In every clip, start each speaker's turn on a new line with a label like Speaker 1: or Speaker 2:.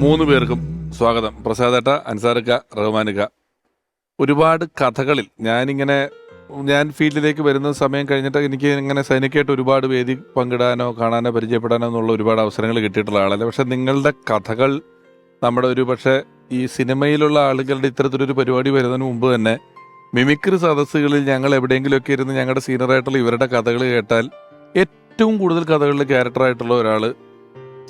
Speaker 1: മൂന്ന് പേർക്കും സ്വാഗതം. പ്രസാദേട്ട, അൻസാർക്ക, റഹ്മാനിക്ക. ഒരുപാട് കഥകളിൽ ഞാൻ ഫീൽഡിലേക്ക് വരുന്ന സമയം കഴിഞ്ഞിട്ട് എനിക്ക് ഇങ്ങനെ സൈനികമായിട്ട് ഒരുപാട് വേദി പങ്കിടാനോ കാണാനോ പരിചയപ്പെടാനോ എന്നുള്ള ഒരുപാട് അവസരങ്ങൾ കിട്ടിയിട്ടുള്ള ആളല്ല. പക്ഷെ നിങ്ങളുടെ കഥകൾ നമ്മുടെ ഒരു പക്ഷേ ഈ സിനിമയിലുള്ള ആളുകളുടെ ഇത്തരത്തിലൊരു പരിപാടി വരുന്നതിന് മുമ്പ് തന്നെ മിമിക്രി സദസ്സുകളിൽ ഞങ്ങൾ എവിടെയെങ്കിലുമൊക്കെ ഇരുന്ന് ഞങ്ങളുടെ സീനിയറായിട്ടുള്ള ഇവരുടെ കഥകൾ കേട്ടാൽ ഏറ്റവും കൂടുതൽ കഥകളിൽ ക്യാരക്ടറായിട്ടുള്ള ഒരാൾ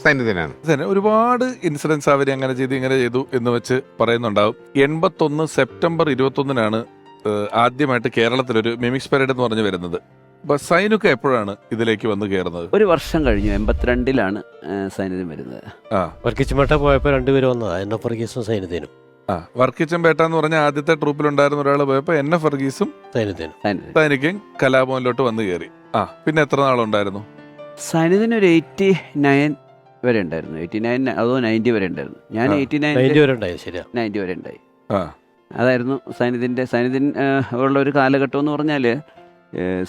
Speaker 1: സൈന്യത്തിനാണ്. ഒരുപാട് ഇൻസിഡൻസ് അവർ അങ്ങനെ ചെയ്തു എന്ന് വെച്ച് പറയുന്നുണ്ടാവും. 81 സെപ്റ്റംബർ 21 ആദ്യമായിട്ട് കേരളത്തിലൊരു മിമിക്സ് പരേഡ് എന്ന് പറഞ്ഞു വരുന്നത്. അപ്പൊ സൈനുക്ക് എപ്പോഴാണ് ഇതിലേക്ക് വന്ന് കയറുന്നത്?
Speaker 2: ഒരു വർഷം കഴിഞ്ഞു, 82 സൈന്യത്തിന് വരുന്നത്.
Speaker 3: വർക്കിച്ചമ്പേട്ട പോയപ്പോ രണ്ടുപേരും വന്നതാ, എൻ എഫ് വർഗീസും സൈന്യത്തിനും.
Speaker 1: വർക്കിച്ചമ്പേട്ട എന്ന് പറഞ്ഞ ആദ്യത്തെ ട്രൂപ്പിലുണ്ടായിരുന്ന ഒരാൾ പോയപ്പോ എൻ എഫ് വർഗീസും സൈനിക്കും കലാഭവനിലോട്ട് വന്ന് കയറി. പിന്നെ എത്ര നാളുണ്ടായിരുന്നു
Speaker 2: സൈന്യത്തിന്? ഒരു 89 വരെ ഉണ്ടായിരുന്നു. 89 അതോ 90 വരെ ഉണ്ടായിരുന്നു. ഞാൻ
Speaker 3: 90 വരെ ഉണ്ടായി.
Speaker 2: അതായിരുന്നു സൈന്യത്തിന് ഉള്ള ഒരു കാലഘട്ടം എന്ന് പറഞ്ഞാൽ,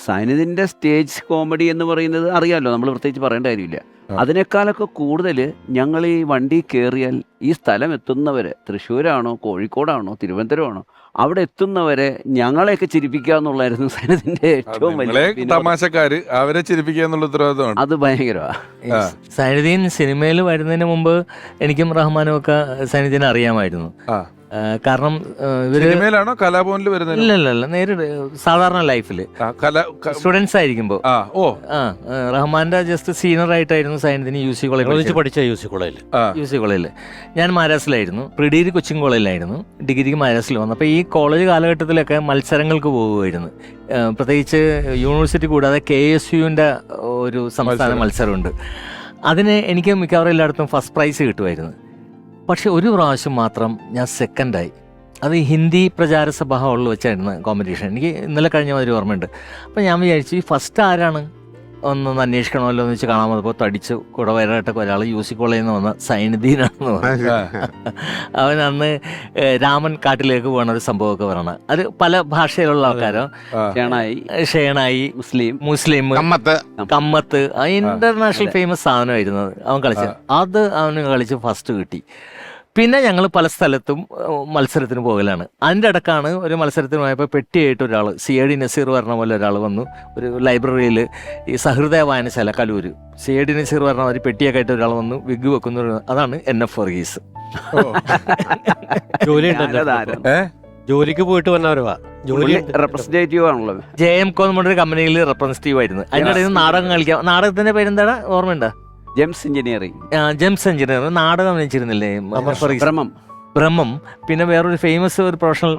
Speaker 2: സൈന്യത്തിൻ്റെ സ്റ്റേജ് കോമഡി എന്ന് പറയുന്നത് അറിയാമല്ലോ, നമ്മൾ പ്രത്യേകിച്ച് പറയേണ്ട കാര്യമില്ല. അതിനേക്കാളൊക്കെ കൂടുതൽ ഞങ്ങൾ ഈ വണ്ടി കയറിയാൽ ഈ സ്ഥലം എത്തുന്നവരെ, തൃശ്ശൂരാണോ കോഴിക്കോടാണോ തിരുവനന്തപുരമാണോ, അവിടെ എത്തുന്നവരെ ഞങ്ങളെയൊക്കെ ചിരിപ്പിക്കുക എന്നുള്ളായിരുന്നു സൈന്യത്തിന്റെ ഏറ്റവും വലിയ
Speaker 1: തമാശക്കാര്. അവരെ ചിരിപ്പിക്കുക എന്നുള്ള ഉത്തരവാദിത്തമാണ്.
Speaker 2: അത് ഭയങ്കരമാണ്.
Speaker 4: സൈനുദ്ദീൻ സിനിമയിൽ വരുന്നതിന് മുമ്പ് എനിക്കും റഹ്മാനും ഒക്കെ സൈനുദ്ദീനെ അറിയാമായിരുന്നു. കാരണം
Speaker 1: സിനിമയിലാണോ കലാഭവനിൽ വരുന്നത്?
Speaker 4: ഇല്ല, നേരിട്ട് സാധാരണ ലൈഫില് സ്റ്റുഡൻസ് ആയിരിക്കുമ്പോ റഹ്മാന്റെ ജസ്റ്റ് സീനിയർ ആയിട്ടായിരുന്നു സൈനുദ്ദീൻ യൂസി കോളേജിൽ പഠിച്ച. യൂസി കോളേജിൽ ഞാൻ മഹാരാഷ്ട്രയിലായിരുന്നു. പ്രിഡിഗ്രി കൊച്ചിൻ കോളേജിലായിരുന്നു. ഡിഗ്രിക്ക് മഹാരാഷ്ട്രയിൽ വന്നു. അപ്പോൾ ഈ കോളേജ് കാലഘട്ടത്തിലൊക്കെ മത്സരങ്ങൾക്ക് പോകുമായിരുന്നു. പ്രത്യേകിച്ച് യൂണിവേഴ്സിറ്റി കൂടാതെ KSUവിൻ്റെ ഒരു സംസ്ഥാന മത്സരമുണ്ട്. അതിന് എനിക്ക് മിക്കവാറും എല്ലായിടത്തും ഫസ്റ്റ് പ്രൈസ് കിട്ടുമായിരുന്നു. പക്ഷെ ഒരു പ്രാവശ്യം മാത്രം ഞാൻ സെക്കൻഡായി. അത് ഹിന്ദി പ്രചാര സഭ ഹാളിൽ വെച്ചായിരുന്നു കോമ്പറ്റീഷൻ. എനിക്ക് ഇന്നലെ കഴിഞ്ഞ മാതിരി ഓർമ്മയുണ്ട്. അപ്പം ഞാൻ വിചാരിച്ചു ഈ ഫസ്റ്റ് ആരാണ് ഒന്നൊന്ന് അന്വേഷിക്കണമല്ലോ എന്ന് വെച്ച് കാണാൻ വന്നപ്പോൾ തടിച്ച് കുടവയറായിട്ടൊക്കെ ഒരാൾ യൂസി കോളേജിൽ നിന്ന് വന്ന സൈനുദ്ദീനാണെന്ന് പറഞ്ഞു. അവൻ അന്ന് രാമൻ കാട്ടിലേക്ക് പോകുന്ന ഒരു സംഭവമൊക്കെ പറയണം. അത് പല ഭാഷയിലുള്ള ആൾക്കാരോ, ഷേണായി, മുസ്ലിം, കമ്മത്ത്, ഇന്റർനാഷണൽ ഫേമസ് സാധനമായിരുന്നു അവൻ കളിച്ചത്. അത് അവന് കളിച്ച് ഫസ്റ്റ് കിട്ടി. പിന്നെ ഞങ്ങൾ പല സ്ഥലത്തും മത്സരത്തിന് പോകലാണ്. അതിൻ്റെ ഇടക്കാണ് ഒരു മത്സരത്തിന് പോയപ്പോൾ പെട്ടിയായിട്ട് ഒരാൾ, CAD നസീർ പറഞ്ഞ പോലെ ഒരാൾ വന്നു. ഒരു ലൈബ്രറിയിൽ ഈ സഹൃദയ വായനശാല കലൂര്, CAD നസീർ പറഞ്ഞ ഒരു പെട്ടിയൊക്കെ ആയിട്ട് ഒരാൾ വന്നു വിഗ് വെക്കുന്ന. അതാണ് NF വർഗീസ്.
Speaker 3: ജോലിക്ക് പോയിട്ട് വന്നവരുവാ.
Speaker 2: റെപ്രസെന്റേറ്റീവ് ആണല്ലോ.
Speaker 4: JMCO എന്ന് പറഞ്ഞൊരു കമ്പനിയിൽ റെപ്രസെന്റേറ്റീവ് ആയിരുന്നു. അതിൻ്റെ ഇടയിൽ നാടകം കളിക്കാം. നാടകത്തിന്റെ പേരെന്താ ഓർമ്മയുണ്ടോ?
Speaker 2: Gems engineering.
Speaker 4: നാടകം അഭിനയിച്ചിരുന്നില്ലേ? ബ്രഹ്മം. പിന്നെ വേറൊരു ഫേമസ് ഒരു പ്രൊഫഷണൽ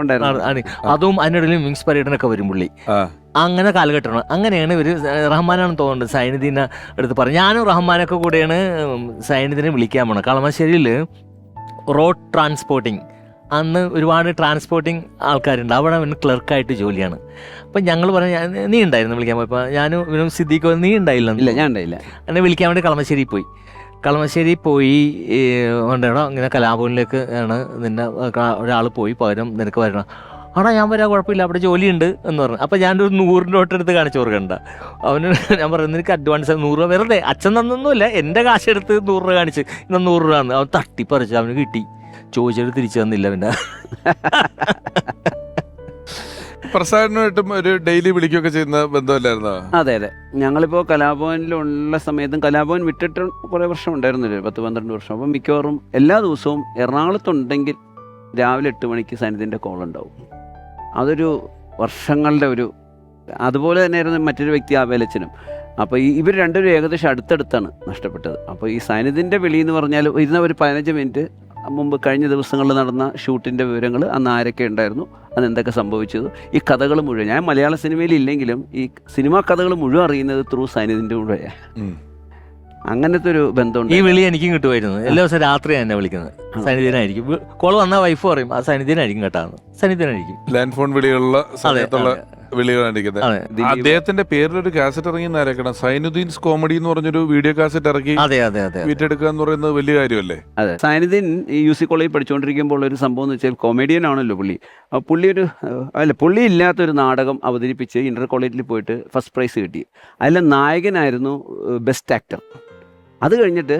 Speaker 4: അതും അതിനിടയിൽ മിംഗ്സ് പരേഡിനൊക്കെ വരും പുള്ളി. അങ്ങനെ കാലഘട്ടമാണ്. അങ്ങനെയാണ് ഇവർ റഹ്മാനാണെന്ന് തോന്നുന്നുണ്ട് സൈനുദ്ദീനെ എടുത്ത് പറഞ്ഞു. ഞാനും റഹ്മാനൊക്കെ കൂടെയാണ് സൈനുദ്ദീനെ വിളിക്കാൻ പോണത്. കളമശ്ശേരിയിൽ റോഡ് ട്രാൻസ്പോർട്ടിങ്, അന്ന് ഒരുപാട് ട്രാൻസ്പോർട്ടിങ് ആൾക്കാരുണ്ട്. അവിടെ അവന് ക്ലർക്കായിട്ട് ജോലിയാണ്. അപ്പം ഞങ്ങൾ പറഞ്ഞു, നീ ഉണ്ടായിരുന്നു വിളിക്കാൻ പോയപ്പോൾ? ഞാനും ഇവനും സിദ്ദീഖോ. നീ ഉണ്ടായില്ല?
Speaker 2: ഞാൻ ഉണ്ടായില്ല.
Speaker 4: എന്നെ വിളിക്കാൻ വേണ്ടി കളമശ്ശേരി പോയി ഉണ്ടോ ഇങ്ങനെ കലാഭവനിലേക്ക് ആണ് നിന്നെ ഒരാൾ പോയി, പകരം നിനക്ക് വരണം. ഞാൻ വരാം, കുഴപ്പമില്ല, അവിടെ ജോലിയുണ്ട് എന്ന് പറഞ്ഞു. അപ്പം ഞാനൊരു 100 നോട്ട് എടുത്ത് കാണിച്ചു കൊടുക്കണ്ട. അവന് ഞാൻ പറഞ്ഞു, നിനക്ക് അഡ്വാൻസ് 100 രൂപ, വെറുതെ അച്ഛൻ തന്നൊന്നുമില്ല, എൻ്റെ കാശെടുത്ത് 100 രൂപ കാണിച്ച്, ഇന്ന് 100 രൂപ അവൻ തട്ടിപ്പറിച്ച് അവന് കിട്ടി. ചോദിച്ചിട്ട് തിരിച്ചു തന്നില്ല. പിന്നെ
Speaker 1: പ്രസാദിനുമായിട്ടും ഒരു ഡെയിലി വിളിക്കുകയൊക്കെ ചെയ്യുന്ന ബന്ധമല്ലായിരുന്നോ?
Speaker 2: അതെ. ഞങ്ങളിപ്പോൾ കലാഭവനിലുള്ള സമയത്തും, കലാഭവൻ വിട്ടിട്ട് കുറേ വർഷം ഉണ്ടായിരുന്നില്ല, 10-12 വർഷം. അപ്പം മിക്കവാറും എല്ലാ ദിവസവും എറണാകുളത്തുണ്ടെങ്കിൽ രാവിലെ 8 മണിക്ക് സൈന്യത്തിൻ്റെ കോൾ ഉണ്ടാവും. അതൊരു വർഷങ്ങളുടെ ഒരു. അതുപോലെ തന്നെയായിരുന്നു മറ്റൊരു വ്യക്തി ആവേലച്ചനും. അപ്പോൾ ഇവർ രണ്ടുപേരും ഏകദേശം അടുത്തടുത്താണ് നഷ്ടപ്പെട്ടത്. അപ്പോൾ ഈ സൈന്യത്തിൻ്റെ വിളി എന്ന് പറഞ്ഞാൽ ഇരുന്ന ഒരു 15 മിനിറ്റ് മുമ്പ് കഴിഞ്ഞ ദിവസങ്ങളിൽ നടന്ന ഷൂട്ടിൻ്റെ വിവരങ്ങൾ, അന്ന് ആരൊക്കെ ഉണ്ടായിരുന്നു, അന്ന് എന്തൊക്കെ സംഭവിച്ചത്, ഈ കഥകൾ മുഴുവൻ. ഞാൻ മലയാള സിനിമയിൽ ഇല്ലെങ്കിലും ഈ സിനിമാ കഥകൾ മുഴുവൻ അറിയുന്നത് ത്രൂ സൈന്യത്തിൻ്റെ കൂടെയാണ്. അങ്ങനത്തെ ഒരു ബന്ധമുണ്ട്.
Speaker 4: ഈ വിളി എനിക്കും കിട്ടുമായിരുന്നു. എല്ലാ ദിവസവും രാത്രി എന്നെ വിളിക്കുന്നത് സൈന്യത്തിനായിരിക്കും. കോൾ വന്നാൽ വൈഫ് പറയും, ആ സൈന്യത്തിനായിരിക്കും കേട്ടാന്ന്. സൈന്യത്തിനായിരിക്കും
Speaker 1: ലാൻഡ് ഫോൺ വിളികളുള്ള സമയത്തുള്ള വിളികളായിരിക്കുന്നത്. അദ്ദേഹത്തിന്റെ പേരിലൊരു കാസറ്റ് ഇറങ്ങി ആരക്കണം, സൈനുദ്ദീൻസ് കോമഡി എന്ന് പറഞ്ഞൊരു വീഡിയോ കാസറ്റ് ഇറക്കി വീട്ടെടുക്കുക എന്ന് പറയുന്നത് വലിയ കാര്യമല്ലേ?
Speaker 2: അതെ. സൈനുദ്ദീൻ ഈ UC കോളേജിൽ പഠിച്ചുകൊണ്ടിരിക്കുമ്പോൾ ഒരു സംഭവം എന്ന് വെച്ചാൽ, കൊമേഡിയൻ ആണല്ലോ പുള്ളി. പുള്ളി ഇല്ലാത്തൊരു നാടകം അവതരിപ്പിച്ച് ഇന്റർ കോളേജിൽ പോയിട്ട് ഫസ്റ്റ് പ്രൈസ് കിട്ടി. അതിലെ നായകനായിരുന്നു ബെസ്റ്റ് ആക്ടർ. അത് കഴിഞ്ഞിട്ട്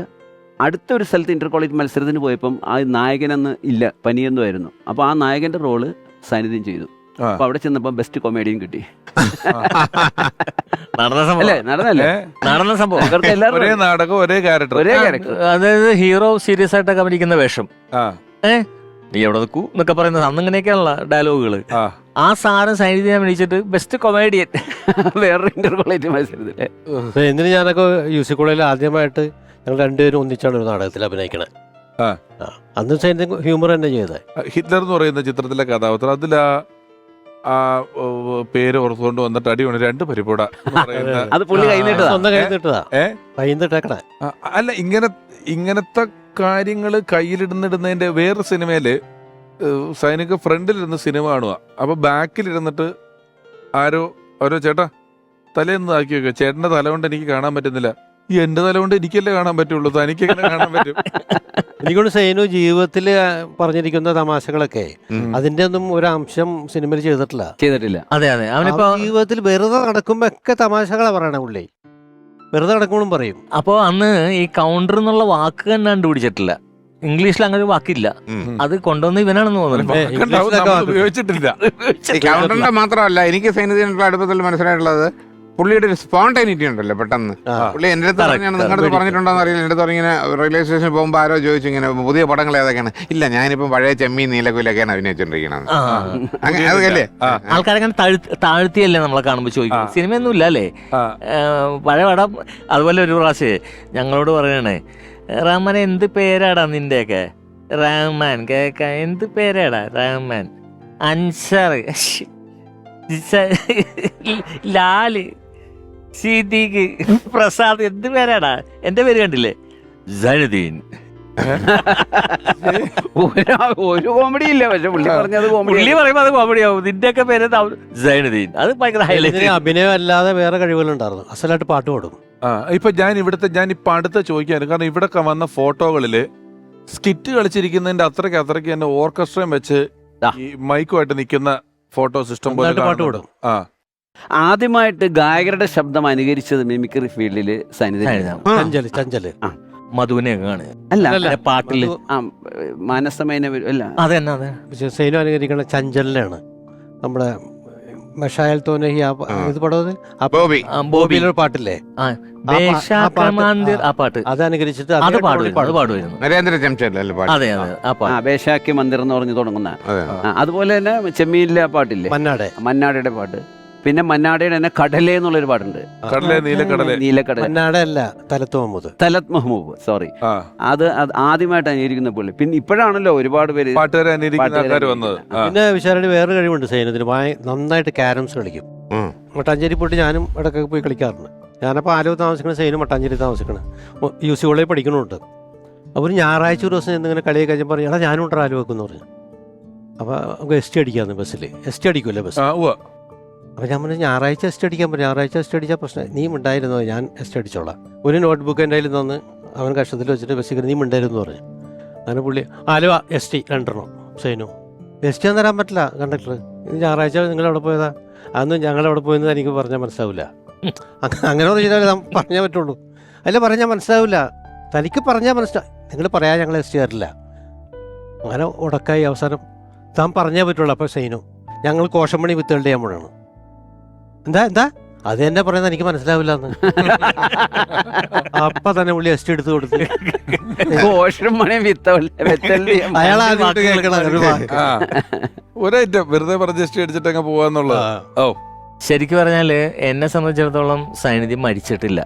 Speaker 2: അടുത്തൊരു സ്ഥലത്ത് ഇന്റർ കോളേജ് മത്സരത്തിന് പോയപ്പം ആ നായകനെന്ന് ഇല്ല, പനിയെന്നും ആയിരുന്നു. അപ്പോൾ ആ നായകന്റെ റോള് സാന്നിധ്യം ചെയ്തു. അപ്പൊ അവിടെ ചെന്നപ്പോൾ ബെസ്റ്റ് കൊമേഡിയൻ കിട്ടി.
Speaker 4: നടന്ന സംഭവം
Speaker 2: അല്ലേ? നടന്നല്ലേ?
Speaker 4: നടന്ന സംഭവം.
Speaker 2: ഇവർക്ക് എല്ലാവരും
Speaker 1: ഒരേ നാടകം ഒരേ ക്യാരക്ടർ.
Speaker 2: ഒരേ ക്യാരക്ടർ.
Speaker 4: അതായത് ഹീറോ സീരിയസ് ആയിട്ടൊക്കെ അഭിനയിക്കുന്ന വേഷം. നീ എവിടെ നിൽക്കൂ എന്നൊക്കെ പറയുന്നത് അന്നിങ്ങനെയൊക്കെയുള്ള ഡയലോഗുകൾ. ആ സാധനം സൈനിധ്യം അഭിനയിച്ചിട്ട് ബെസ്റ്റ് കൊമേഡിയൻ
Speaker 2: വേറൊരു ഇന്റർ കോളേജ് മത്സരത്തില്.
Speaker 3: എന്തിന് ഞാനൊക്കെ യൂസി കോളേജിൽ ആദ്യമായിട്ട് ഞങ്ങൾ രണ്ടുപേരും ഒന്നിച്ചാണ് ഒരു നാടകത്തിൽ അഭിനയിക്കണേ. അന്ന് സൈനിധ്യം ഹ്യൂമർ തന്നെ ചെയ്തത്.
Speaker 1: ഹിറ്റ്ലർ എന്ന് പറയുന്ന ചിത്രത്തിലെ കഥാപാത്രം, അതിൽ ആ പേര് ഓർത്തുകൊണ്ട് വന്നിട്ട് അടിപൊളി 2 പരിപ്പൂട
Speaker 2: അത് പുള്ളി
Speaker 3: സ്വന്തം കൈന്നിട്ടേക്കണേ.
Speaker 1: അല്ല, ഇങ്ങനത്തെ കാര്യങ്ങൾ കയ്യിലിടുന്നിടുന്നതിന്റെ വേറൊരു സിനിമയില് സൈനിക ഫ്രണ്ടിലിരുന്ന് സിനിമ കാണുക. അപ്പൊ ബാക്കിലിരുന്നിട്ട് ഓരോ ചേട്ടാ തലേന്ന് ആക്കി വെക്കുക, ചേട്ടന്റെ തല കൊണ്ട് എനിക്ക് കാണാൻ പറ്റുന്നില്ല. ഈ എന്റെ തല കൊണ്ട് എനിക്കല്ലേ കാണാൻ പറ്റുള്ളൂ, തനിക്ക് എങ്ങനെ കാണാൻ പറ്റും?
Speaker 3: എനിക്കൊണ്ട് സൈനു ജീവിതത്തിൽ പറഞ്ഞിരിക്കുന്ന തമാശകളൊക്കെ അതിന്റെ ഒന്നും ഒരു അംശം സിനിമയിൽ ചെയ്തിട്ടില്ല.
Speaker 4: അതെ അതെ, അവനിപ്പോ
Speaker 3: ജീവിതത്തിൽ വെറുതെ നടക്കുമ്പോ ഒക്കെ തമാശകളാ പറയണ പുള്ളി. വെറുതെ നടക്കുമ്പോഴും പറയും.
Speaker 4: അപ്പോ അന്ന് ഈ കൗണ്ടർ എന്നുള്ള വാക്ക് തന്നെ കണ്ടുപിടിച്ചിട്ടില്ല. ഇംഗ്ലീഷിൽ അങ്ങനെ ഒരു വാക്കില്ല. അത് കൊണ്ടുവന്ന് ഇവനാണെന്ന് തോന്നുന്നു.
Speaker 1: ഉപയോഗിച്ചിട്ടില്ല.
Speaker 5: കൗണ്ടറിന്റെ മാത്രമല്ല, എനിക്ക് സൈനികരുടെ അടുപ്പത്തിൽ മനസ്സിലായിട്ടുള്ളത് പുള്ളിയുടെ ഒരു സ്പോണ്ടൈനിറ്റി ഉണ്ടല്ലോ. പെട്ടെന്ന് പുള്ളി എൻ്റെ അടുത്ത് പറഞ്ഞാണ്, നിങ്ങളുടെ അടുത്ത് പറഞ്ഞിട്ടുണ്ടോന്ന് അറിയില്ല, എൻ്റെ അടുത്ത് ഇങ്ങനെ റെയിൽവേ സ്റ്റേഷനിൽ പോകുമ്പോൾ ആരോ ചോദിച്ചു ഇങ്ങനെ പുതിയ പടങ്ങൾ ഏതൊക്കെയാണ്. ഇല്ല, ഞാനിപ്പം പഴയ ചെമ്മീൻ നീലക്കുയിലൊക്കെയാണ് അഭിനയിച്ചോണ്ടിരിക്കുന്നത്. അതല്ലേ
Speaker 4: ആൾക്കാരങ്ങനെ താഴ്ത്തിയല്ലേ നമ്മളെ കാണുമ്പോൾ ചോദിക്കും. സിനിമയൊന്നും ഇല്ല അല്ലേ, പഴയ പടം. അതുപോലെ ഒരു പ്രാവശ്യം ഞങ്ങളോട് പറയണേ, റഹ്മാൻ എന്ത് പേരാടാ നിന്റെയൊക്കെ? റഹ്മാൻ കേക്ക എന്ത് പേരാടാ? റഹ്മാൻ, അൻസാർ, ലാല്, സിദ്ദീഖ്, പ്രസാദ്, എന്ത് പേരാടാ? എന്റെ പേര് കണ്ടില്ലേ? സൈനുദ്ദീൻ.
Speaker 2: ഒരു കോമഡി ഇല്ല, പക്ഷെ പുള്ളി പറഞ്ഞത്
Speaker 4: പുള്ളി പറയുമ്പോ അത് കോമഡി ആവും. നിന്റെയൊക്കെ പേര് സൈനുദ്ദീൻ. അത് ഭയങ്കര ഹൈലൈറ്റ്.
Speaker 3: അഭിനയം അല്ലാതെ വേറെ കഴിവുകളുണ്ടായിരുന്നു. അസലായിട്ട് പാട്ട് പാടും.
Speaker 1: ഇപ്പൊ ഞാൻ ഇപ്പൊ അടുത്ത ചോദിക്കാനും കാരണം ഇവിടെ വന്ന ഫോട്ടോകളില് സ്കിറ്റ് കളിച്ചിരിക്കുന്നതിന്റെ അത്രയ്ക്ക് തന്നെ ഓർക്കസ്ട്രയും വെച്ച് ഈ മൈക്കുമായിട്ട് നിൽക്കുന്ന ഫോട്ടോ സിസ്റ്റം പോലെ
Speaker 3: പാട്ട് പാടും.
Speaker 2: ആദ്യമായിട്ട് ഗായകരുടെ ശബ്ദം അനുകരിച്ചത് മിമിക്രി ഫീൽഡില്
Speaker 3: ചഞ്ചല്
Speaker 4: മധുവിനെയൊക്കെ
Speaker 2: അല്ല,
Speaker 4: പാട്ടില്
Speaker 2: മാനസമേന അല്ല,
Speaker 4: അതെ.
Speaker 3: സൈനു അനുകരിക്കുന്ന ചഞ്ചലിനാണ്. നമ്മുടെ മഷായൽ തോനെ ഇത് പടം ബോബിയിലൊരു പാട്ടില്ലേ,
Speaker 4: ആ പാട്ട്
Speaker 3: അത് അനുകരിച്ചിട്ട്
Speaker 4: അത് പാടുമായിരുന്നു.
Speaker 5: നരേന്ദ്ര ചംചല്ലേ പാട്ട്?
Speaker 4: അതെ അതെ, ആ പാട്ട്
Speaker 2: ബേഷാക്കി മന്ദിർ എന്ന് പറഞ്ഞ് തുടങ്ങുന്ന. അതുപോലെ തന്നെ ചെമ്മീനിലെ പാട്ടില്ലേ, മന്നാടയുടെ പാട്ട്. പിന്നെ മന്നാടയുടെ തന്നെ കടലേ എന്നുള്ളൊരു പാട്ടുണ്ട്. നീലക്കടൽ
Speaker 3: മന്നാടല്ല, തലത് മഹ്മൂബ്
Speaker 2: സോറി. അത് ആദ്യമായിട്ട് അനുകരിക്കുന്ന പുള്ളി. പിന്നെ ഇപ്പോഴാണല്ലോ ഒരുപാട് പേര്
Speaker 1: വന്നത്.
Speaker 3: പിന്നെ വിശാലയുടെ വേറൊരു കഴിവുണ്ട് സൈനത്തിന്, നന്നായിട്ട് ക്യാരംസ് കളിക്കും. മട്ടാഞ്ചേരി പോയിട്ട് ഞാനും ഇടയ്ക്കൊക്കെ പോയി കളിക്കാറുണ്ട്. ഞാനപ്പോൾ ആലോ താമസിക്കണം, സൈനും മട്ടാഞ്ചേരി താമസിക്കണം. യൂസി കോളേജിൽ പഠിക്കണമുണ്ട്. അപ്പോൾ ഒരു ഞായറാഴ്ച ഒരു ദിവസം എന്തെങ്കിലും കളിയൊക്കെ കഴിഞ്ഞപ്പോൾ പറയാം, എടാ ഞാനും ഉണ്ട് ആലോ വെക്കുമെന്ന് പറഞ്ഞു. അപ്പോൾ നമുക്ക് എസ് ടി അടിക്കാമെന്ന് ബസ്സിൽ. എസ് ടി അടിക്കുമല്ലേ ബസ്? അപ്പോൾ ഞാൻ പറഞ്ഞു ഞായറാഴ്ച എസ് ടി അടിക്കാൻ പറഞ്ഞു. ഞായറാഴ്ച എസ് ടി അടിച്ചാൽ പ്രശ്നം, നീ ഉണ്ടായിരുന്നോ? ഞാൻ എസ് ടി അടിച്ചോളാം. ഒരു നോട്ട് ബുക്ക് എൻ്റെ കയ്യിൽ തന്ന് അവൻ കഷ്ടത്തിൽ വെച്ചിട്ട് ബസ്സിൽ നീ ഉണ്ടായിരുന്നു പറഞ്ഞു. അങ്ങനെ പുള്ളി Aluva S T 2 Sainu. S T തരാൻ പറ്റില്ല കണ്ടക്ടർ. ഞായറാഴ്ച നിങ്ങളവിടെ പോയതാ? അതൊന്നും ഞങ്ങളവിടെ പോയെന്ന് എനിക്ക് പറഞ്ഞാൽ മനസ്സിലാവില്ല. അങ്ങനെ പറഞ്ഞാൽ പറഞ്ഞാൽ പറ്റുള്ളൂ. അല്ല പറഞ്ഞാൽ മനസ്സിലാവില്ല, തനിക്ക് പറഞ്ഞാൽ മനസ്സിലാവും. നിങ്ങൾ പറയാൻ ഞങ്ങൾ എസ് ടി തരില്ല. അങ്ങനെ ഉടക്കായി. അവസാനം താൻ പറഞ്ഞേ പറ്റുള്ളൂ. അപ്പോൾ സൈനു, ഞങ്ങൾ കോശമണി വിത്തുകളുടെ ചെയ്യുമ്പോഴാണ്. എന്താ അത് തന്നെ പറയുന്നത് എനിക്ക് മനസ്സിലാവില്ല എന്ന്. അപ്പൊ തന്നെ പുള്ളി എസ് ടി എടുത്ത് കൊടുത്ത് അയാൾ ആദ്യമായിട്ട് കേൾക്കണം
Speaker 1: ഒരൈറ്റം വെറുതെ പറഞ്ഞ് എസ് ടി അടിച്ചിട്ടങ്ങ് പോവാന്നുള്ളത്.
Speaker 4: ശരിക്കും പറഞ്ഞാല് എന്നെ സംബന്ധിച്ചിടത്തോളം സൈനിധ്യം മരിച്ചിട്ടില്ല.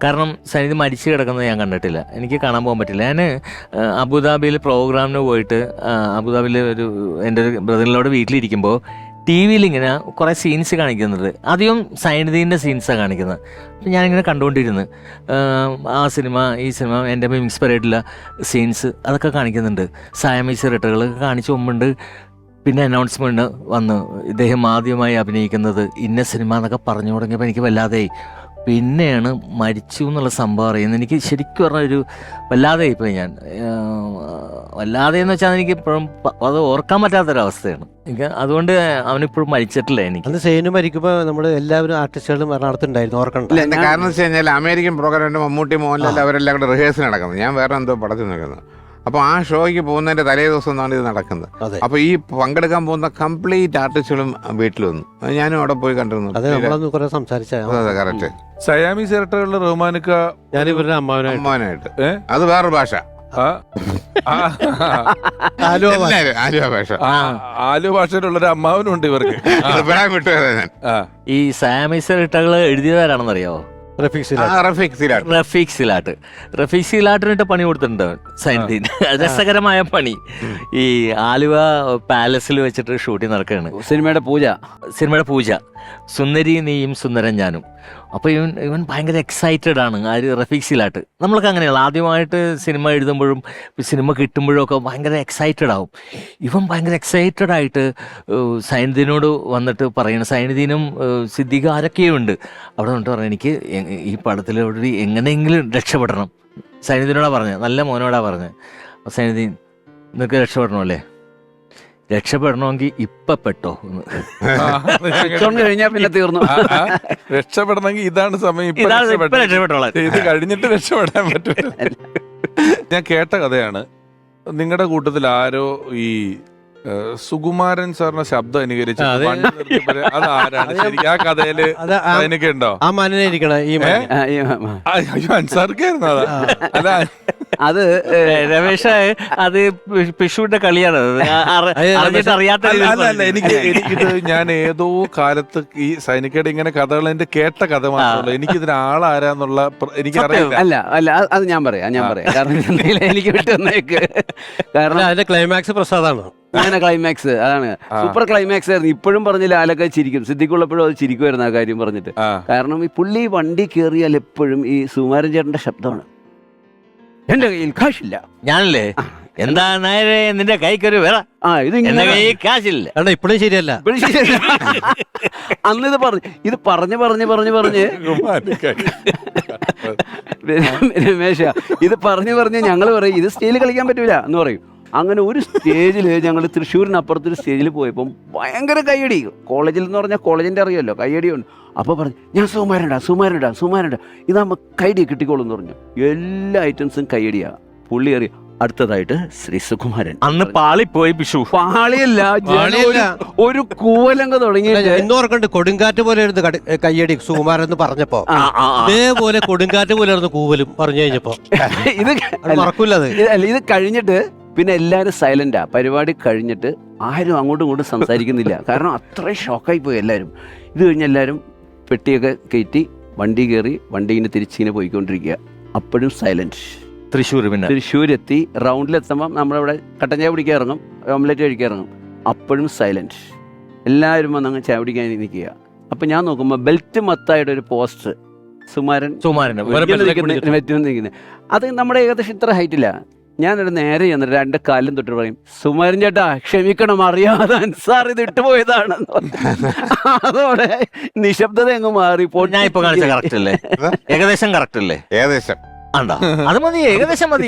Speaker 4: കാരണം സൈനിധ്യം മരിച്ചു കിടക്കുന്നത് ഞാൻ കണ്ടിട്ടില്ല, എനിക്ക് കാണാൻ പോകാൻ പറ്റില്ല. ഞാൻ അബുദാബിയിൽ പ്രോഗ്രാമിന് പോയിട്ട് അബുദാബിയിൽ എൻ്റെ ഒരു ബ്രദറിനോട് വീട്ടിലിരിക്കുമ്പോൾ ടി വിയിൽ ഇങ്ങനെ കുറേ സീൻസ് കാണിക്കുന്നുണ്ട്. അധികം സൈനിധ്യൻ്റെ സീൻസാണ് കാണിക്കുന്നത്. അപ്പം ഞാനിങ്ങനെ കണ്ടുകൊണ്ടിരുന്നു. ഈ സിനിമ എൻ്റെ ഇൻസ്പയർ ആയിട്ടുള്ള സീൻസ് അതൊക്കെ കാണിക്കുന്നുണ്ട്. സായമീസ് റിട്ടകളൊക്കെ കാണിച്ചു മുമ്പുണ്ട്. പിന്നെ അനൗൺസ്മെൻറ്റ് വന്നു, ഇദ്ദേഹം ആദ്യമായി അഭിനയിക്കുന്നത് ഇന്ന സിനിമ എന്നൊക്കെ പറഞ്ഞു തുടങ്ങിയപ്പോൾ എനിക്ക് വല്ലാതെ പിന്നെയാണ് മരിച്ചു എന്നുള്ള സംഭവം അറിയുന്നത്. എനിക്ക് ശരിക്കും പറഞ്ഞൊരു വല്ലാതെ ഇപ്പോൾ ഞാൻ വല്ലാതെ എന്ന് വെച്ചാൽ എനിക്ക് ഇപ്പോഴും അത് ഓർക്കാൻ പറ്റാത്തൊരവസ്ഥയാണ് എനിക്ക്. അതുകൊണ്ട് അവനിപ്പോഴും മരിച്ചിട്ടില്ല എനിക്ക്.
Speaker 3: അന്ന് സേനു മരിക്കുമ്പോൾ നമ്മൾ എല്ലാവരും ആർട്ടിസ്റ്റുകളും എറണാകുളത്തുണ്ടായിരുന്നു, ഓർക്കണ്ട.
Speaker 5: എന്റെ കാരണം വെച്ച് കഴിഞ്ഞാൽ അമേരിക്കൻ പ്രോഗ്രാം മമ്മൂട്ടി മോഹൻലാൽ അവരെല്ലാം കൂടെ റിഹേഴ്സൽ നടക്കുന്നത്, ഞാൻ വേറെ എന്തോ പടത്തിൽ നിൽക്കുന്നത്. അപ്പോൾ ആ ഷോയ്ക്ക് പോകുന്നതിന്റെ തലേ ദിവസം എന്നാണ് ഇത് നടക്കുന്നത്. അപ്പോൾ ഈ പങ്കെടുക്കാൻ പോകുന്ന കംപ്ലീറ്റ് ആർട്ടിസ്റ്റുകളും വീട്ടിൽ വന്നു. ഞാനും അവിടെ പോയി കണ്ടിരുന്നു.
Speaker 3: അതെ, നമ്മളന്ന് കുറെ സംസാരിച്ച
Speaker 5: കറക്റ്റ്.
Speaker 1: സയാമീസ് ഇരട്ടകളുടെ റഹ്മാനിക്ക
Speaker 3: ഞാൻ ഇവരുടെ
Speaker 5: അമ്മാവനായിട്ട് അത് വേറൊരു ഭാഷ,
Speaker 3: ആലുവ
Speaker 5: ഭാഷ.
Speaker 1: ആലു ഭാഷയിലുള്ളൊരു അമ്മാവനുണ്ട് ഇവർക്ക്.
Speaker 5: വിട്ടുപോയതാ ഞാൻ.
Speaker 4: ഈ സാമിസർ ഇട്ടകള് എഴുതിയതാരാണെന്നറിയാവോ? റഫീഖ് സിലാട്ടിനിട്ട് പണി കൊടുത്തിട്ടുണ്ട് സൈനുദ്ദീൻ. രസകരമായ പണി. ഈ ആലുവ പാലസിൽ വെച്ചിട്ട് ഷൂട്ടിംഗ് നടക്കുകയാണ്,
Speaker 2: സിനിമയുടെ പൂജ.
Speaker 4: സുന്ദരി നീയും സുന്ദരൻ ഞാനും. അപ്പോൾ ഇവൻ ഭയങ്കര എക്സൈറ്റഡ് ആണ്. റഫീഖ് സിലാട്ട് നമ്മൾക്ക് അങ്ങനെയുള്ള ആദ്യമായിട്ട് സിനിമ എഴുതുമ്പോഴും സിനിമ കിട്ടുമ്പോഴും ഒക്കെ ഭയങ്കര എക്സൈറ്റഡ് ആവും. ഇവൻ ഭയങ്കര എക്സൈറ്റഡ് ആയിട്ട് സൈനുദ്ദീനോട് വന്നിട്ട് പറയണം. സൈനുദ്ദീനും സിദ്ദീഖ് ആരൊക്കെയും ഉണ്ട് അവിടെ വന്നിട്ട് പറയണം, എനിക്ക് ഈ പടത്തിലോട് എങ്ങനെയെങ്കിലും രക്ഷപ്പെടണം. സൈനുദ്ദീനോടാ പറഞ്ഞത്, നല്ല മോനോടാ പറഞ്ഞത്. അപ്പോൾ സൈനുദ്ദീൻ നിനക്ക് രക്ഷപ്പെടണമല്ലേ, രക്ഷപ്പെടണമെങ്കിൽ ഇപ്പൊ പെട്ടോ
Speaker 2: കഴിഞ്ഞാൽ പിന്നെ തീർന്നു.
Speaker 1: രക്ഷപ്പെടണമെങ്കിൽ ഇതാണ് സമയം,
Speaker 4: രക്ഷപ്പെട്ടോളാം,
Speaker 1: ഇത് കഴിഞ്ഞിട്ട് രക്ഷപ്പെടാൻ പറ്റില്ല. ഞാൻ കേട്ട കഥയാണ്, നിങ്ങളുടെ കൂട്ടത്തിൽ ആരോ ഈ സുകുമാരൻ സാറിന്റെ ശബ്ദം അനുകരിച്ചു. അത് ആരാണ് ശരിക്കും ആ കഥയില്? എനിക്ക് ഉണ്ടോ
Speaker 3: ആ മനനെ ഇരിക്കണ ഈ
Speaker 1: അൻസാർക്കായിരുന്നു അതാ? അല്ല
Speaker 2: അത്
Speaker 4: രമേശ, അത് പിഷുവിന്റെ കളിയാണ്.
Speaker 1: അല്ല, എനിക്കിത് ഞാൻ ഏതോ കാലത്ത് ഈ സൈനികയുടെ ഇങ്ങനെ കഥകൾ എന്റെ കേട്ട കഥ മാത്രമല്ല, എനിക്കിതിന് ആളാരാന്നുള്ള എനിക്കറിയില്ല.
Speaker 2: അല്ല അത് ഞാൻ പറയാം കാരണം എനിക്ക് വിട്ടുവന്നേക്ക്. കാരണം
Speaker 3: അതിന്റെ ക്ലൈമാക്സ് പ്രസാദാണ്.
Speaker 2: അങ്ങനെ ക്ലൈമാക്സ് അതാണ് സൂപ്പർ ക്ലൈമാക്സ് ആയിരുന്നു. ഇപ്പോഴും പറഞ്ഞില്ല ആലൊക്കെ ചിരിക്കും, സിദ്ദിഖുള്ളപ്പോഴും അത് ചിരിക്കുമായിരുന്നു ആ കാര്യം പറഞ്ഞിട്ട്. കാരണം ഈ പുള്ളി വണ്ടി കയറിയാൽ എപ്പോഴും ഈ സുകുമാരൻ ചേട്ടന്റെ ശബ്ദമാണ്. എന്റെ കയ്യിൽ കാശില്ല,
Speaker 4: ഞാനല്ലേ എന്താ നേരെ നിന്റെ കൈക്കൊരു വേറെ എന്റെ കയ്യിൽ കാശില്ല.
Speaker 3: ഇപ്പോഴും ശരിയല്ല.
Speaker 2: അന്ന് ഇത് പറഞ്ഞ് രമേശ ഇത് പറഞ്ഞ് ഞങ്ങൾ പറയും ഇത് സ്റ്റേജിൽ കളിക്കാൻ പറ്റൂല എന്ന് പറയും. അങ്ങനെ ഒരു സ്റ്റേജിൽ ഞങ്ങൾ തൃശ്ശൂരിനപ്പുറത്തൊരു സ്റ്റേജിൽ പോയപ്പം ഭയങ്കര കയ്യടി. കോളേജിൽ എന്ന് പറഞ്ഞാൽ കോളേജിൻ്റെ അറിയാമല്ലോ, കയ്യടിയുണ്ട്. അപ്പോൾ പറഞ്ഞു ഞാൻ സുമാരണ്ട ഇതാകുമ്പോൾ കൈഡി കിട്ടിക്കോളും എന്ന് പറഞ്ഞു. എല്ലാ ഐറ്റംസും കയ്യടിയാണ്. പുള്ളി അറിയാം അടുത്തതായിട്ട് ശ്രീ സുകുമാരൻ.
Speaker 4: അന്ന് പാളിപ്പോയി പിഷു.
Speaker 2: പാളിയല്ല, ഒരു കൂവലങ്ക തുടങ്ങി.
Speaker 3: എന്നോർക്കണ്ട് കൊടുങ്കാറ്റ് പോലെ ഇരുന്ന് കയ്യടി സുകുമാരൻ എന്ന് പറഞ്ഞപ്പോ അതേപോലെ കൊടുങ്കാറ്റ് പോലെ ഇരുന്ന് കൂവലും പറഞ്ഞു കഴിഞ്ഞപ്പോ
Speaker 2: ഇത്
Speaker 3: മറക്കൂലത്.
Speaker 2: ഇത് കഴിഞ്ഞിട്ട് പിന്നെ എല്ലാവരും സൈലന്റാ. പരിപാടി കഴിഞ്ഞിട്ട് ആരും അങ്ങോട്ടും ഇങ്ങോട്ടും സംസാരിക്കുന്നില്ല. കാരണം അത്രയും ഷോക്കായി പോയി എല്ലാവരും. ഇത് കഴിഞ്ഞ് എല്ലാവരും പെട്ടിയൊക്കെ കയറ്റി വണ്ടി കയറി വണ്ടിങ്ങനെ തിരിച്ചിങ്ങനെ പോയിക്കൊണ്ടിരിക്കുക. അപ്പോഴും സൈലന്റ്. തൃശ്ശൂരെത്തി റൗണ്ടിലെത്തുമ്പം നമ്മളിവിടെ കട്ടൻ ചായ പിടിക്കാൻ ഇറങ്ങും, ഓംലെറ്റ് കഴിക്കാൻ ഇറങ്ങും. അപ്പോഴും സൈലന്റ്. എല്ലാവരും വന്ന് അങ്ങ് ചായ പിടിക്കാൻ നിൽക്കുക. അപ്പം ഞാൻ നോക്കുമ്പോൾ ബെൽറ്റ് മത്തായിട്ട് ഒരു പോസ്റ്റർ സുമാരൻ അത് നമ്മുടെ ഏകദേശം ഇത്ര ഹൈറ്റില്ല. ഞാനൊരു നേരെ ചെന്നിട്ട് 2 കാലിലും തൊട്ട് പറയും, സുമാരൻ ചേട്ടാ ക്ഷമിക്കണം, അറിയാതെ അൻസാർ ഇത് ഇട്ടുപോയതാണ്. അതോടെ നിശബ്ദത അങ്ങ് മാറി.
Speaker 4: ഞാൻ ഇപ്പൊ കാണിച്ച കറക്റ്റ് അല്ലേ? ഏകദേശം കറക്റ്റ് അല്ലേ?
Speaker 5: ഏകദേശം
Speaker 4: അത് മതി, ഏകദേശം മതി.